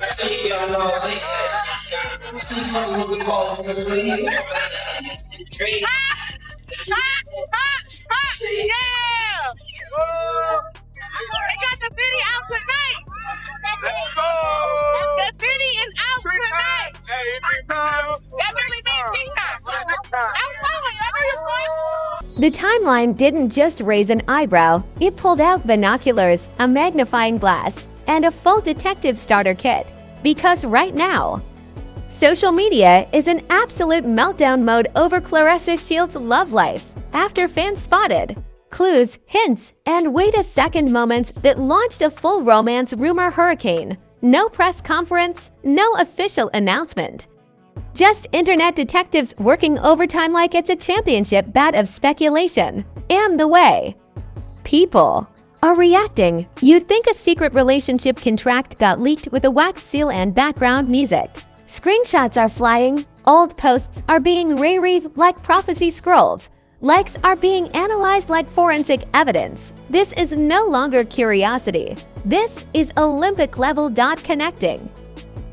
Yeah! They got the video out tonight. Let's go. The video is out tonight. That really means The timeline didn't just raise an eyebrow, it pulled out binoculars, a magnifying glass, and a full detective starter kit. Because right now, social media is in absolute meltdown mode over Claressa Shields' love life after fans spotted clues, hints, and wait-a-second moments that launched a full romance rumor hurricane. No press conference, no official announcement. Just internet detectives working overtime like it's a championship bout of speculation. And the way people are reacting, you'd think a secret relationship contract got leaked with a wax seal and background music. Screenshots are flying, old posts are being reread like prophecy scrolls. Likes are being analyzed like forensic evidence. This is no longer curiosity. This is Olympic-level connecting.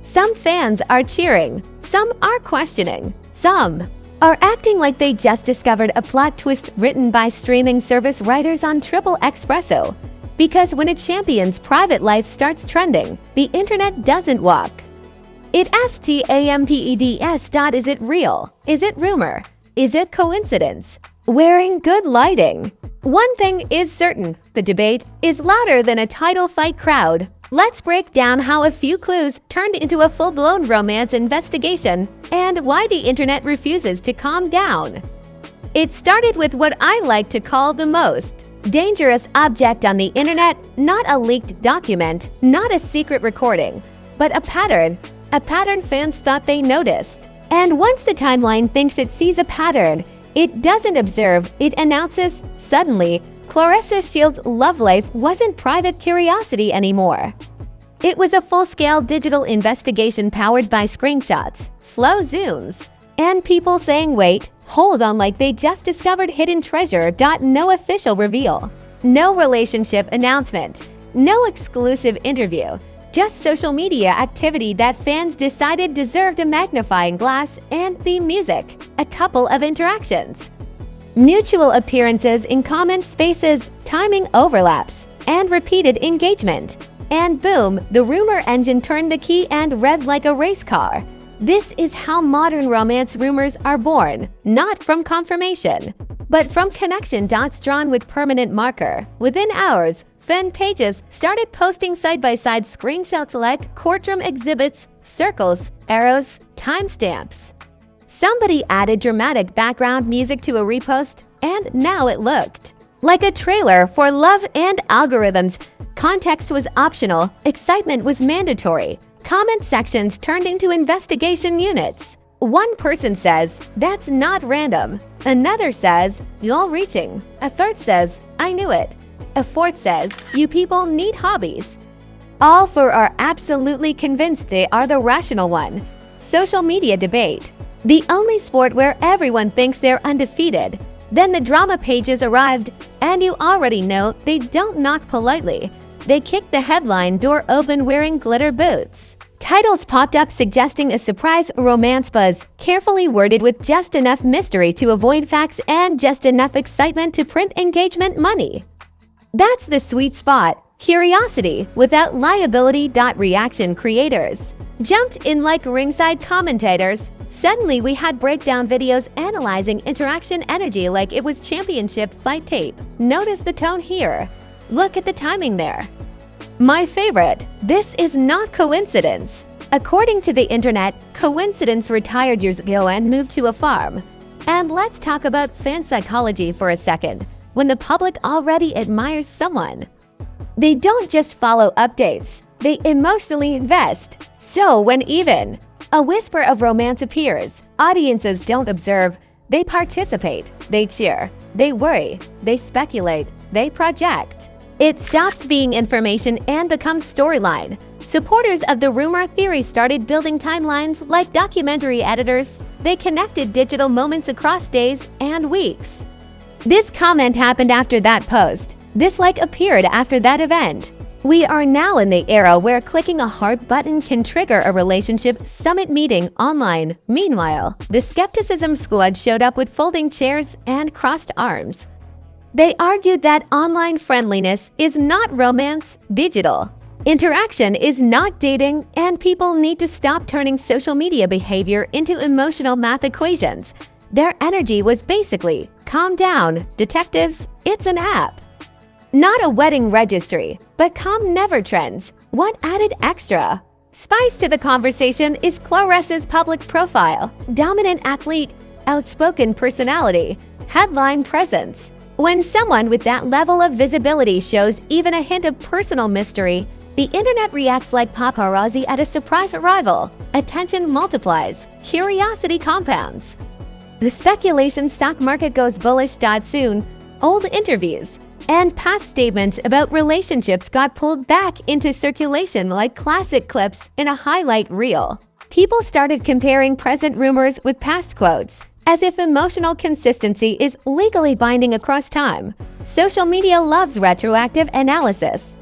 Some fans are cheering, some are questioning, some are acting like they just discovered a plot twist written by streaming service writers on Triple Espresso. Because when a champion's private life starts trending, the internet doesn't walk. It stamps. Is it real? Is it rumor? Is it coincidence? Wearing good lighting. One thing is certain, the debate is louder than a title fight crowd. Let's break down how a few clues turned into a full-blown romance investigation and why the internet refuses to calm down. It started with what I like to call the most dangerous object on the internet, not a leaked document, not a secret recording, but a pattern fans thought they noticed. And once the timeline thinks it sees a pattern, it doesn't observe, it announces. Suddenly, Claressa Shields' love life wasn't private curiosity anymore. It was a full-scale digital investigation powered by screenshots, slow zooms, and people saying wait, hold on like they just discovered hidden treasure. No official reveal, no relationship announcement, no exclusive interview, just social media activity that fans decided deserved a magnifying glass and theme music, a couple of interactions, mutual appearances in common spaces, timing overlaps, and repeated engagement. And boom, the rumor engine turned the key and read like a race car. This is how modern romance rumors are born, not from confirmation, but from connection dots drawn with permanent marker. Within hours, fan pages started posting side-by-side screenshots like courtroom exhibits, circles, arrows, timestamps. Somebody added dramatic background music to a repost, and now it looked like a trailer for love and algorithms. Context was optional, excitement was mandatory. Comment sections turned into investigation units. One person says, "That's not random." Another says, "Y'all reaching." A third says, "I knew it." A fourth says, "You people need hobbies." All four are absolutely convinced they are the rational one. Social media debate. The only sport where everyone thinks they're undefeated. Then the drama pages arrived, and you already know they don't knock politely. They kick the headline door open wearing glitter boots. Titles popped up suggesting a surprise romance buzz, carefully worded with just enough mystery to avoid facts and just enough excitement to print engagement money. That's the sweet spot. Curiosity without liability. Reaction creators jumped in like ringside commentators. Suddenly we had breakdown videos analyzing interaction energy like it was championship fight tape. Notice the tone here. Look at the timing there. My favorite, this is not coincidence. According to the internet, coincidence retired years ago and moved to a farm. And let's talk about fan psychology for a second. When the public already admires someone, they don't just follow updates, they emotionally invest. So when even a whisper of romance appears, audiences don't observe, they participate, they cheer, they worry, they speculate, they project. It stops being information and becomes storyline. Supporters of the rumor theory started building timelines like documentary editors. They connected digital moments across days and weeks. This comment happened after that post. This like appeared after that event. We are now in the era where clicking a heart button can trigger a relationship summit meeting online. Meanwhile, the skepticism squad showed up with folding chairs and crossed arms. They argued that online friendliness is not romance, digital. Interaction is not dating, and people need to stop turning social media behavior into emotional math equations. Their energy was basically, calm down, detectives, it's an app. Not a wedding registry, but calm never trends. What added extra? Spice to the conversation is Claressa's public profile, dominant athlete, outspoken personality, headline presence. When someone with that level of visibility shows even a hint of personal mystery, the internet reacts like paparazzi at a surprise arrival. Attention multiplies, curiosity compounds. The speculation stock market goes bullish. Soon, old interviews and past statements about relationships got pulled back into circulation like classic clips in a highlight reel. People started comparing present rumors with past quotes, as if emotional consistency is legally binding across time. Social media loves retroactive analysis.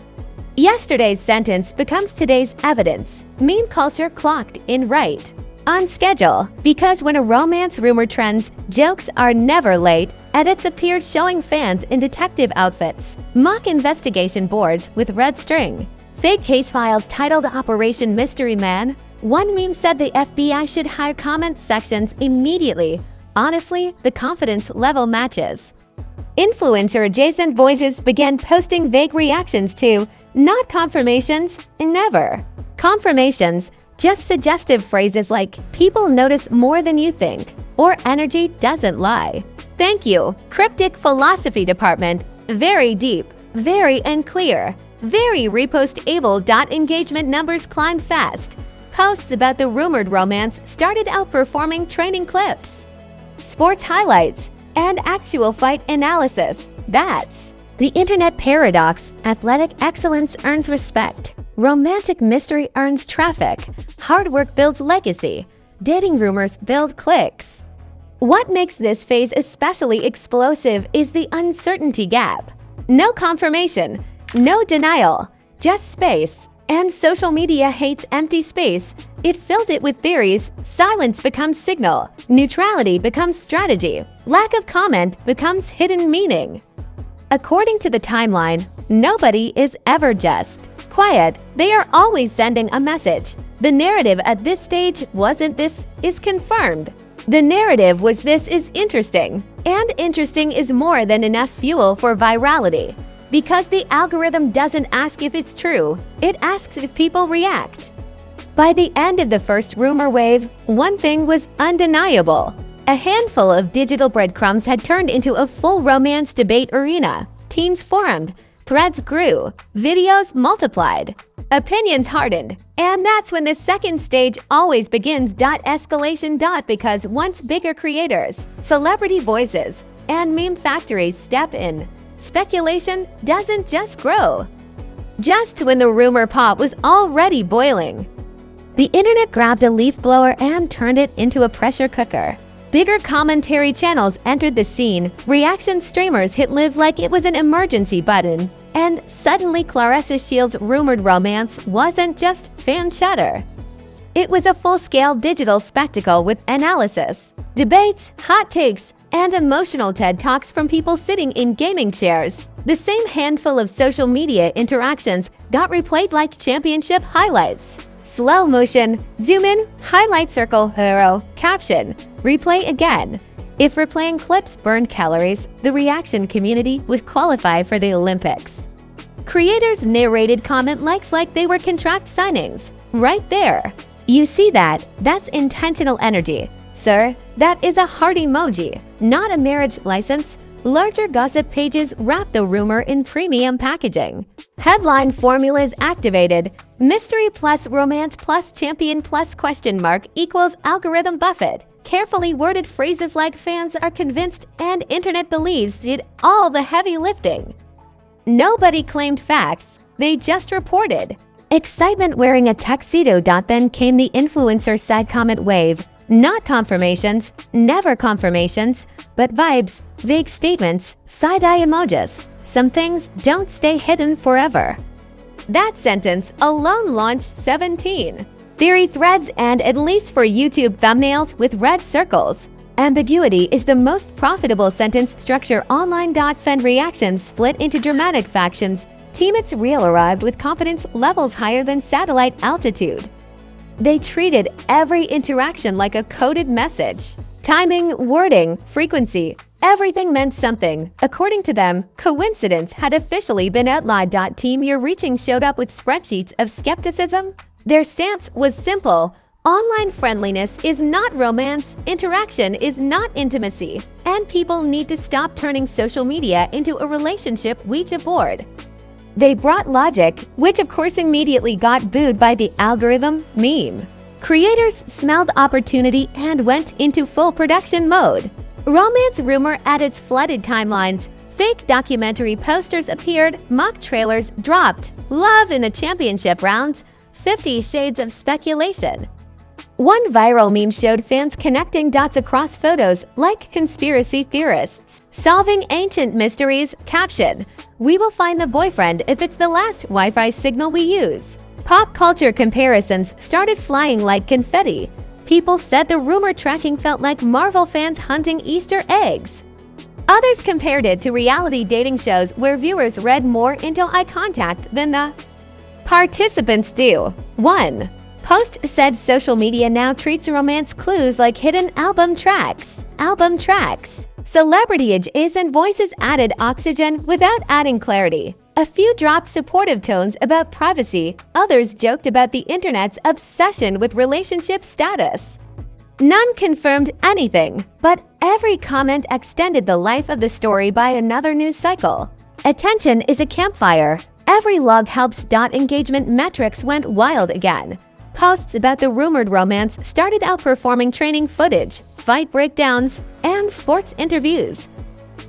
Yesterday's sentence becomes today's evidence. Meme culture clocked in right on schedule, because when a romance rumor trends, jokes are never late. Edits appeared showing fans in detective outfits, mock investigation boards with red string, fake case files titled Operation Mystery Man. One meme said the FBI should hire comment sections immediately. Honestly, the confidence level matches. Influencer-adjacent voices began posting vague reactions to not confirmations, never. Confirmations, just suggestive phrases like people notice more than you think, or energy doesn't lie. Thank you, cryptic philosophy department. Very deep, very unclear, very repost-able. Engagement numbers climbed fast. Posts about the rumored romance started outperforming training clips, sports highlights, and actual fight analysis. That's the internet paradox. Athletic excellence earns respect. Romantic mystery earns traffic. Hard work builds legacy. Dating rumors build clicks. What makes this phase especially explosive is the uncertainty gap. No confirmation, no denial, just space. And social media hates empty space. It fills it with theories. Silence becomes signal. Neutrality becomes strategy. Lack of comment becomes hidden meaning. According to the timeline, nobody is ever just quiet. They are always sending a message. The narrative at this stage wasn't "this is confirmed." The narrative was "this is interesting." And interesting is more than enough fuel for virality. Because the algorithm doesn't ask if it's true, it asks if people react. By the end of the first rumor wave, one thing was undeniable. A handful of digital breadcrumbs had turned into a full romance debate arena. Teams formed, threads grew, videos multiplied, opinions hardened. And that's when the second stage always begins. Escalation. Because once bigger creators, celebrity voices, and meme factories step in, speculation doesn't just grow. Just when the rumor pot was already boiling, the internet grabbed a leaf blower and turned it into a pressure cooker. Bigger commentary channels entered the scene. Reaction streamers hit live like it was an emergency button. And suddenly Claressa Shields' rumored romance wasn't just fan chatter. It was a full-scale digital spectacle with analysis, debates, hot takes, and emotional TED Talks from people sitting in gaming chairs. The same handful of social media interactions got replayed like championship highlights. Slow motion, zoom in, highlight circle, hero, caption, replay again. If replaying clips burned calories, the reaction community would qualify for the Olympics. Creators narrated comment likes like they were contract signings. Right there. You see that? That's intentional energy. Sir, that is a heart emoji, not a marriage license. Larger gossip pages wrap the rumor in premium packaging. Headline formulas activated. Mystery plus romance plus champion plus question mark equals algorithm buffet. Carefully worded phrases like fans are convinced and internet believes did all the heavy lifting. Nobody claimed facts, they just reported. Excitement wearing a tuxedo. Then came the influencer side comment wave. Not confirmations, never confirmations, but vibes, vague statements, side-eye emojis. Some things don't stay hidden forever. That sentence alone launched 17 theory threads and at least for YouTube thumbnails with red circles. Ambiguity is the most profitable sentence structure online. Fan reactions split into dramatic factions. Team It's Real arrived with confidence levels higher than satellite altitude. They treated every interaction like a coded message. Timing, wording, frequency, everything meant something. According to them, coincidence had officially been outlawed. Team You're Reaching showed up with spreadsheets of skepticism. Their stance was simple. Online friendliness is not romance, interaction is not intimacy, and people need to stop turning social media into a relationship Ouija board. They brought logic, which of course immediately got booed by the algorithm meme. Creators smelled opportunity and went into full production mode. Romance rumor at its flooded timelines. Fake documentary posters appeared, mock trailers dropped. Love in the championship rounds. 50 shades of speculation. One viral meme showed fans connecting dots across photos like conspiracy theorists, solving ancient mysteries. Caption: "We will find the boyfriend if it's the last Wi-Fi signal we use." Pop culture comparisons started flying like confetti. People said the rumor tracking felt like Marvel fans hunting Easter eggs. Others compared it to reality dating shows where viewers read more into eye contact than the participants do. 1. Post said social media now treats romance clues like hidden album tracks. Celebrity edges and voices added oxygen without adding clarity. A few dropped supportive tones about privacy, others joked about the internet's obsession with relationship status. None confirmed anything, but every comment extended the life of the story by another news cycle. Attention is a campfire. Every log helps. Engagement metrics went wild again. Posts about the rumored romance started outperforming training footage, fight breakdowns, and sports interviews.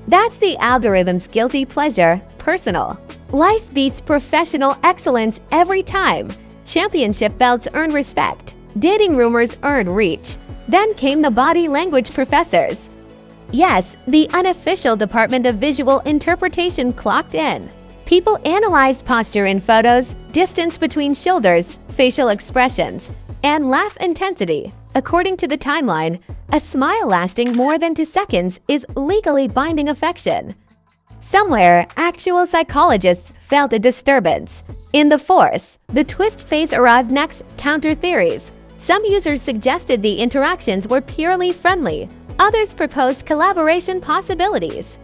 That's the algorithm's guilty pleasure, personal. Life beats professional excellence every time. Championship belts earn respect. Dating rumors earned reach. Then came the body language professors. Yes, the unofficial Department of Visual Interpretation clocked in. People analyzed posture in photos, distance between shoulders, facial expressions, and laugh intensity. According to the timeline, a smile lasting more than 2 seconds is legally binding affection. Somewhere, actual psychologists felt a disturbance. In the force, the twist phase arrived next. Counter theories. Some users suggested the interactions were purely friendly. Others proposed collaboration possibilities.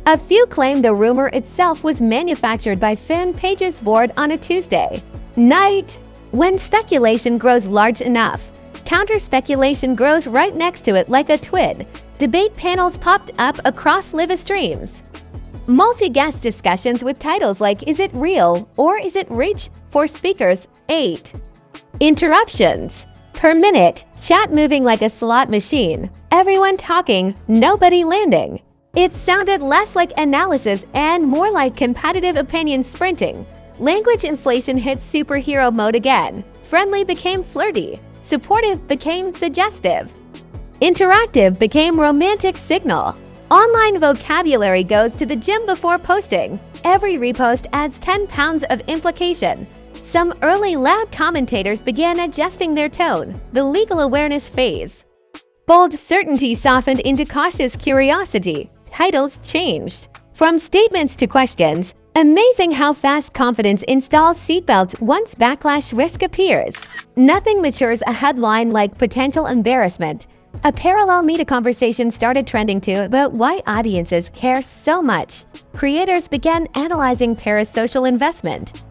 A few claimed the rumor itself was manufactured by fan pages board on a Tuesday night. When speculation grows large enough, counter-speculation grows right next to it like a twin. Debate panels popped up across live streams. Multi-guest discussions with titles like "Is it real?" or "Is it reach?" for speakers. 8. Interruptions per minute, chat moving like a slot machine. Everyone talking, nobody landing. It sounded less like analysis and more like competitive opinion sprinting. Language inflation hit superhero mode again. Friendly became flirty. Supportive became suggestive. Interactive became romantic signal. Online vocabulary goes to the gym before posting. Every repost adds 10 pounds of implication. Some early loud commentators began adjusting their tone. The legal awareness phase. Bold certainty softened into cautious curiosity. Titles changed. From statements to questions. Amazing how fast confidence installs seatbelts once backlash risk appears. Nothing matures a headline like potential embarrassment. A parallel meta conversation started trending too about why audiences care so much. Creators began analyzing parasocial investment,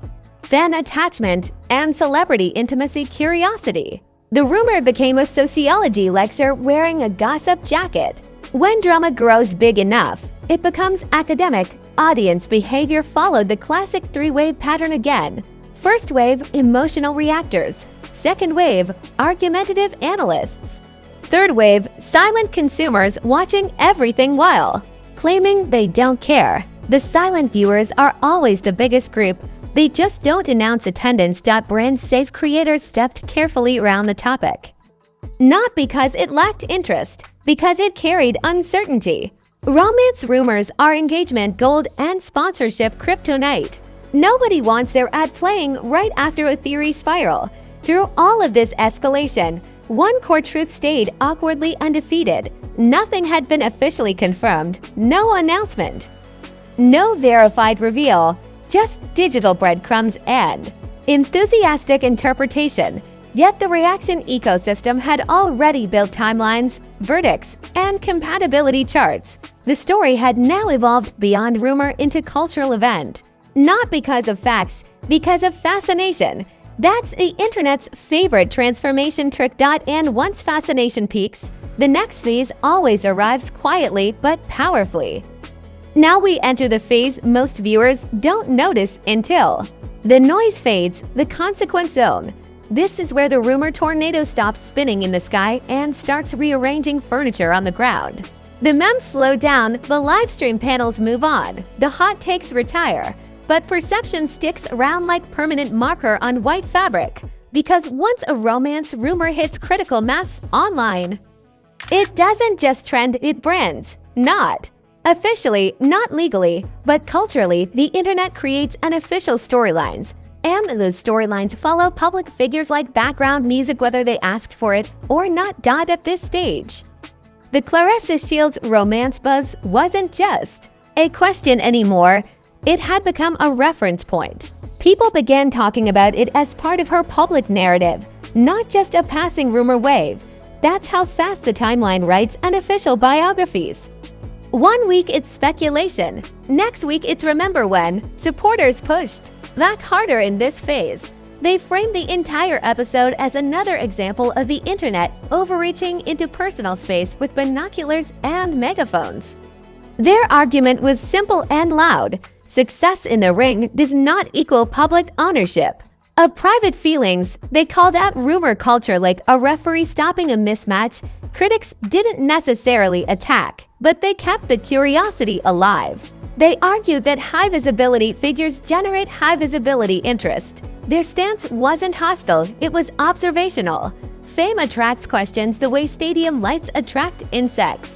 fan attachment, and celebrity intimacy curiosity. The rumor became a sociology lecture wearing a gossip jacket. When drama grows big enough, it becomes academic. Audience behavior followed the classic 3-wave pattern again. First wave, emotional reactors. Second wave, argumentative analysts. Third wave, silent consumers watching everything while claiming they don't care. The silent viewers are always the biggest group. They just don't announce attendance. Brand-safe creators stepped carefully around the topic. Not because it lacked interest, because it carried uncertainty. Romance rumors are engagement gold and sponsorship kryptonite. Nobody wants their ad playing right after a theory spiral. Through all of this escalation, one core truth stayed awkwardly undefeated. Nothing had been officially confirmed, no announcement, no verified reveal, just digital breadcrumbs and enthusiastic interpretation. Yet the reaction ecosystem had already built timelines, verdicts, and compatibility charts. The story had now evolved beyond rumor into cultural event. Not because of facts, because of fascination. That's the internet's favorite transformation trick. And once fascination peaks, the next phase always arrives quietly but powerfully. Now we enter the phase most viewers don't notice until the noise fades, the consequence zone. This is where the rumor tornado stops spinning in the sky and starts rearranging furniture on the ground. The memes slow down, the livestream panels move on, the hot takes retire, but perception sticks around like permanent marker on white fabric. Because once a romance rumor hits critical mass online, it doesn't just trend, it brands. Not officially, not legally, but culturally, the internet creates unofficial storylines. And those storylines follow public figures like background music whether they asked for it or not. At this stage, the Claressa Shields romance buzz wasn't just a question anymore, it had become a reference point. People began talking about it as part of her public narrative, not just a passing rumor wave. That's how fast the timeline writes unofficial biographies. 1 week it's speculation, next week it's remember when. Supporters pushed back harder in this phase. They framed the entire episode as another example of the internet overreaching into personal space with binoculars and megaphones. Their argument was simple and loud. Success in the ring does not equal public ownership of private feelings. They called out rumor culture like a referee stopping a mismatch. Critics didn't necessarily attack, but they kept the curiosity alive. They argued that high visibility figures generate high visibility interest. Their stance wasn't hostile, it was observational. Fame attracts questions the way stadium lights attract insects.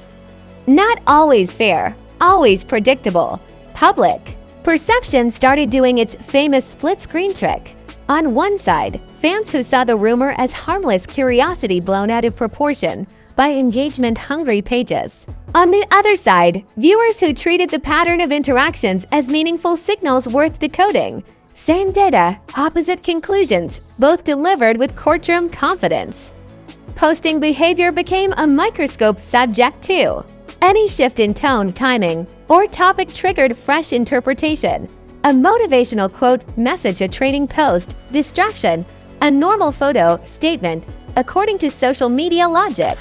Not always fair, always predictable. Public perception started doing its famous split-screen trick. On one side, fans who saw the rumor as harmless curiosity blown out of proportion by engagement-hungry pages. On the other side, viewers who treated the pattern of interactions as meaningful signals worth decoding. Same data, opposite conclusions, both delivered with courtroom confidence. Posting behavior became a microscope subject too. Any shift in tone, timing, or topic triggered fresh interpretation. A motivational quote, message, a training post, distraction, a normal photo, statement, according to social media logic.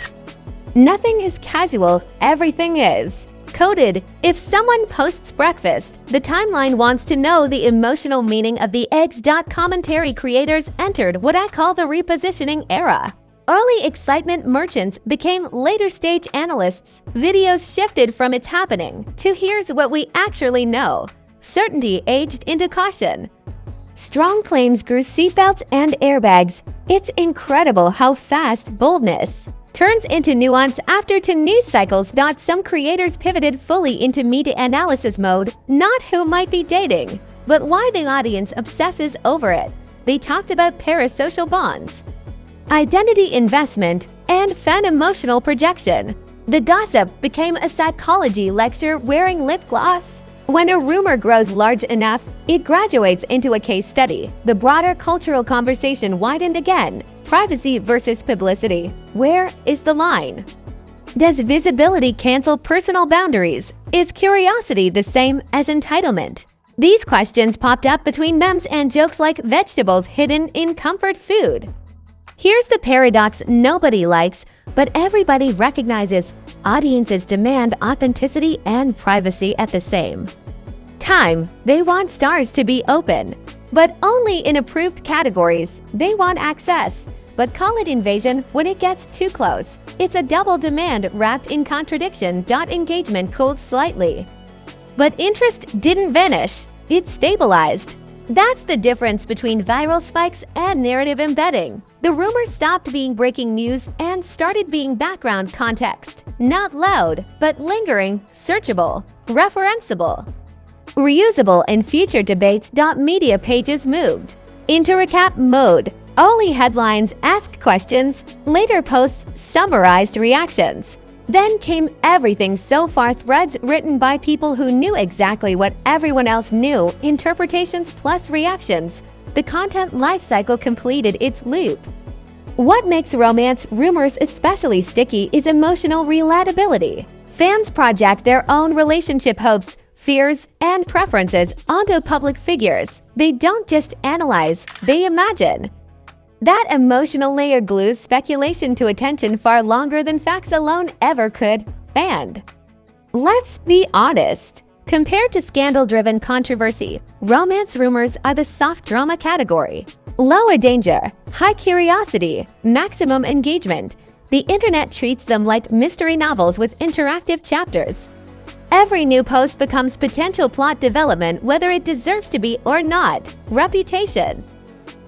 Nothing is casual, everything is coded. If someone posts breakfast, the timeline wants to know the emotional meaning of the eggs. Commentary creators entered what I call the repositioning era. Early excitement merchants became later stage analysts. Videos shifted from it's happening to here's what we actually know. Certainty aged into caution. Strong claims grew seatbelts and airbags. It's incredible how fast boldness turns into nuance after 2 news cycles. Some creators pivoted fully into media analysis mode, not who might be dating, but why the audience obsesses over it. They talked about parasocial bonds, identity investment, and fan emotional projection. The gossip became a psychology lecture wearing lip gloss. When a rumor grows large enough, it graduates into a case study. The broader cultural conversation widened again. Privacy versus publicity. Where is the line? Does visibility cancel personal boundaries? Is curiosity the same as entitlement? These questions popped up between memes and jokes like vegetables hidden in comfort food. Here's the paradox nobody likes, but everybody recognizes. Audiences demand authenticity and privacy at the same time. They want stars to be open, but only in approved categories. They want access, but call it invasion when it gets too close. It's a double demand wrapped in contradiction. Engagement cooled slightly, but interest didn't vanish, it stabilized. That's the difference between viral spikes and narrative embedding. The rumor stopped being breaking news and started being background context. Not loud, but lingering, searchable, referenceable. Reusable and future debates. Media pages moved into recap mode. Only headlines asked questions, later posts summarized reactions. Then came everything so far, threads written by people who knew exactly what everyone else knew, interpretations plus reactions. The content lifecycle completed its loop. What makes romance rumors especially sticky is emotional relatability. Fans project their own relationship hopes, fears, and preferences onto public figures. They don't just analyze, they imagine. That emotional layer glues speculation to attention far longer than facts alone ever could. And let's be honest, compared to scandal-driven controversy, romance rumors are the soft drama category. Lower danger, high curiosity, maximum engagement. The internet treats them like mystery novels with interactive chapters. Every new post becomes potential plot development, whether it deserves to be or not. Reputation.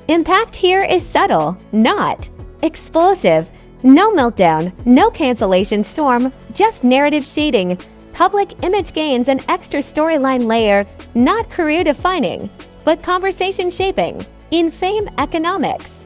Impact here is subtle, not explosive. No meltdown, no cancellation storm, just narrative shading, public image gains, an extra storyline layer, not career-defining, but conversation-shaping. In fame economics,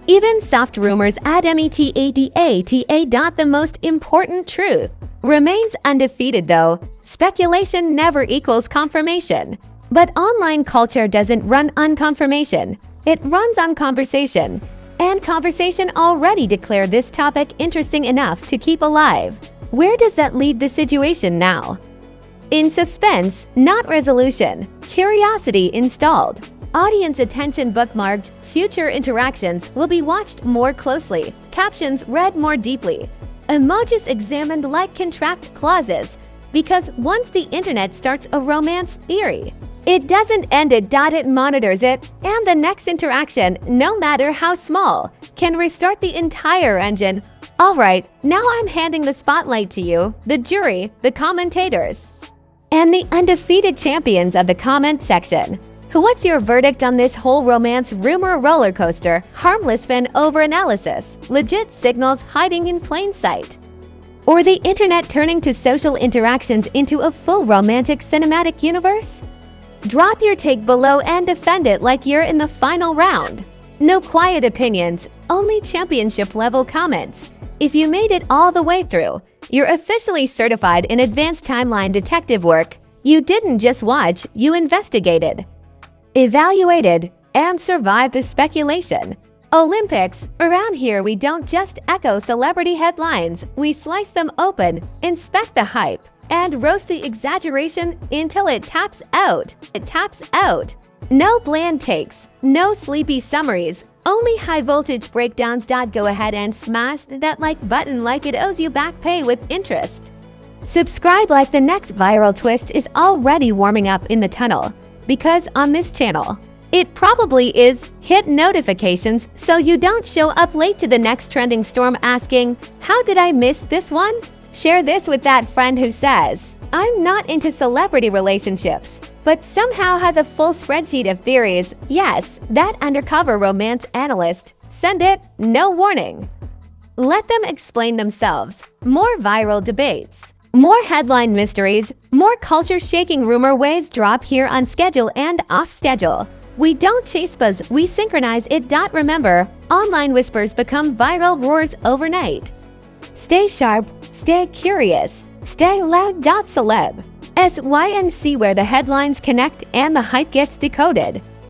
even soft rumors add metadata. The most important truth remains undefeated though. Speculation never equals confirmation. But online culture doesn't run on confirmation. It runs on conversation. And conversation already declared this topic interesting enough to keep alive. Where does that leave the situation now? In suspense, not resolution. Curiosity installed. Audience attention bookmarked. Future interactions will be watched more closely. Captions read more deeply. Emojis examined like contract clauses. Because once the internet starts a romance theory, it doesn't end it. It monitors it, and the next interaction, no matter how small, can restart the entire engine. Alright, now I'm handing the spotlight to you, the jury, the commentators, and the undefeated champions of the comment section. What's your verdict on this whole romance rumor roller coaster? Harmless fan over-analysis, legit signals hiding in plain sight, or the internet turning to social interactions into a full romantic cinematic universe? Drop your take below and defend it like you're in the final round. No quiet opinions, only championship-level comments. If you made it all the way through, you're officially certified in advanced timeline detective work. You didn't just watch, you investigated, evaluated, and survived the speculation. Olympics. Around here, we don't just echo celebrity headlines. We slice them open, inspect the hype, and roast the exaggeration until it taps out. No bland takes, no sleepy summaries, only high-voltage breakdowns. Go ahead and smash that like button like it owes you back pay with interest. Subscribe like the next viral twist is already warming up in the tunnel. Because on this channel, it probably is. Hit notifications so you don't show up late to the next trending storm asking, how did I miss this one? Share this with that friend who says, I'm not into celebrity relationships, but somehow has a full spreadsheet of theories. Yes, that undercover romance analyst. Send it, no warning. Let them explain themselves. More viral debates. More headline mysteries. More culture-shaking rumor waves drop here on schedule and off schedule. We don't chase buzz, we synchronize it. Remember, online whispers become viral roars overnight. Stay sharp, stay curious, stay loud. Celeb. SYNC, where the headlines connect and the hype gets decoded.